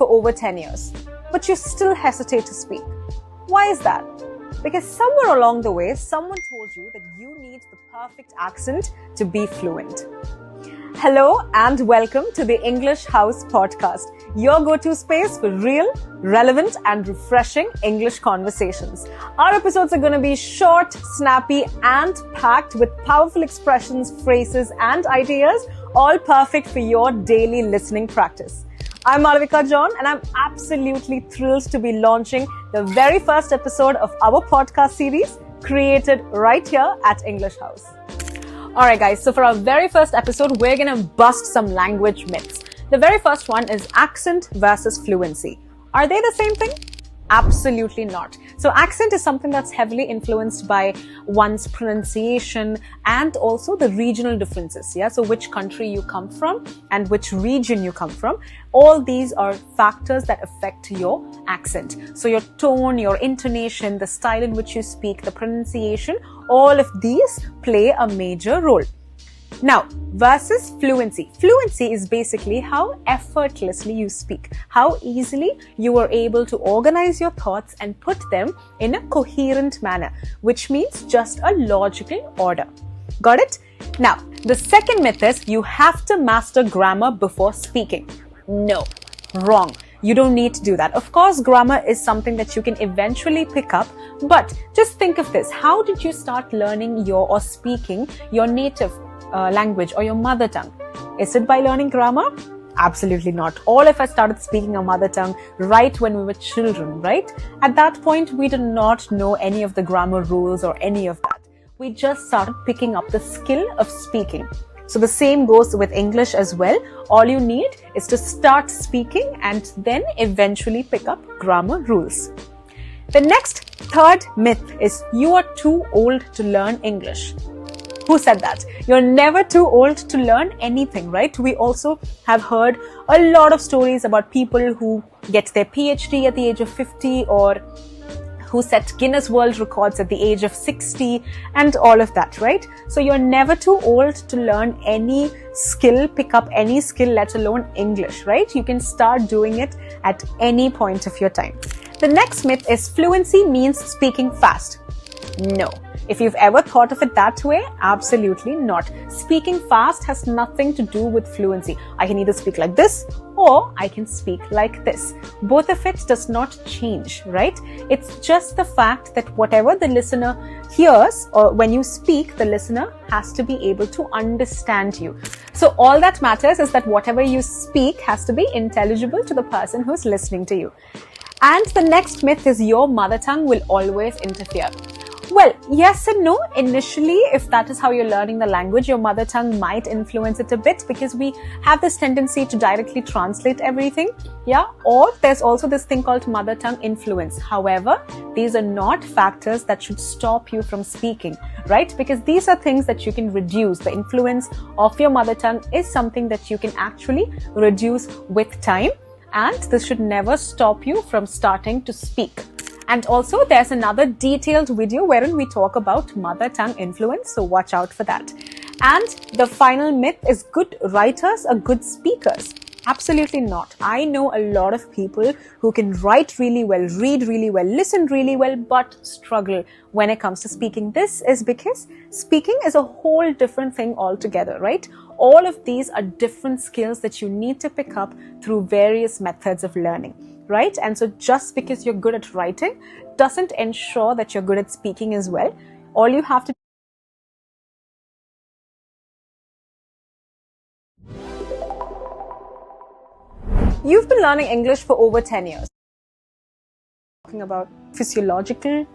for over 10 years, but you still hesitate to speak. Why is that? Because somewhere along the way, someone told you that you need the perfect accent to be fluent. Hello and welcome to the English House podcast, your go-to space for real, relevant and refreshing English conversations. Our episodes are going to be short, snappy and packed with powerful expressions, phrases and ideas, all perfect for your daily listening practice. I'm Malavika John and I'm absolutely thrilled to be launching the very first episode of our podcast series created right here at English House. Alright guys, so for our very first episode, we're gonna bust some language myths. The very first one is accent versus fluency. Are they the same thing? Absolutely not. So accent is something that's heavily influenced by one's pronunciation and also the regional differences. Yeah, so which country you come from and which region you come from. All these are factors that affect your accent. So your tone, your intonation, the style in which you speak, the pronunciation, all of these play a major role. Now, versus fluency. Fluency is basically how effortlessly you speak, how easily you are able to organize your thoughts and put them in a coherent manner, which means just a logical order. Got it? Now, the second myth is you have to master grammar before speaking. No, wrong. You don't need to do that. Of course, grammar is something that you can eventually pick up, but just think of this. How did you start learning or speaking your native language or your mother tongue? Is it by learning grammar? Absolutely not. All of us started speaking our mother tongue right when we were children, right? At that point, we did not know any of the grammar rules or any of that. We just started picking up the skill of speaking. So the same goes with English as well. All you need is to start speaking and then eventually pick up grammar rules. The next third myth is you are too old to learn English. Who said that? You're never too old to learn anything, right? We also have heard a lot of stories about people who get their PhD at the age of 50 or who set Guinness World Records at the age of 60 and all of that, right? So you're never too old to learn any skill, pick up any skill, let alone English, right? You can start doing it at any point of your time. The next myth is fluency means speaking fast. No. If you've ever thought of it that way, absolutely not. Speaking fast has nothing to do with fluency. I can either speak like this or I can speak like this. Both of it does not change, right? It's just the fact that whatever the listener hears or when you speak, the listener has to be able to understand you. So all that matters is that whatever you speak has to be intelligible to the person who's listening to you. And the next myth is your mother tongue will always interfere. Well, yes and no. Initially, if that is how you're learning the language, your mother tongue might influence it a bit because we have this tendency to directly translate everything. Yeah. Or there's also this thing called mother tongue influence. However, these are not factors that should stop you from speaking, right? Because these are things that you can reduce. The influence of your mother tongue is something that you can actually reduce with time. And this should never stop you from starting to speak. And also there's another detailed video wherein we talk about mother tongue influence, so watch out for that. And the final myth is good writers are good speakers. Absolutely not. I know a lot of people who can write really well, read really well, listen really well, but struggle when it comes to speaking. This is because speaking is a whole different thing altogether, right? All of these are different skills that you need to pick up through various methods of learning. Right? And so just because you're good at writing doesn't ensure that you're good at speaking as well. All you have to You've been learning English for over 10 years. Talking about physiological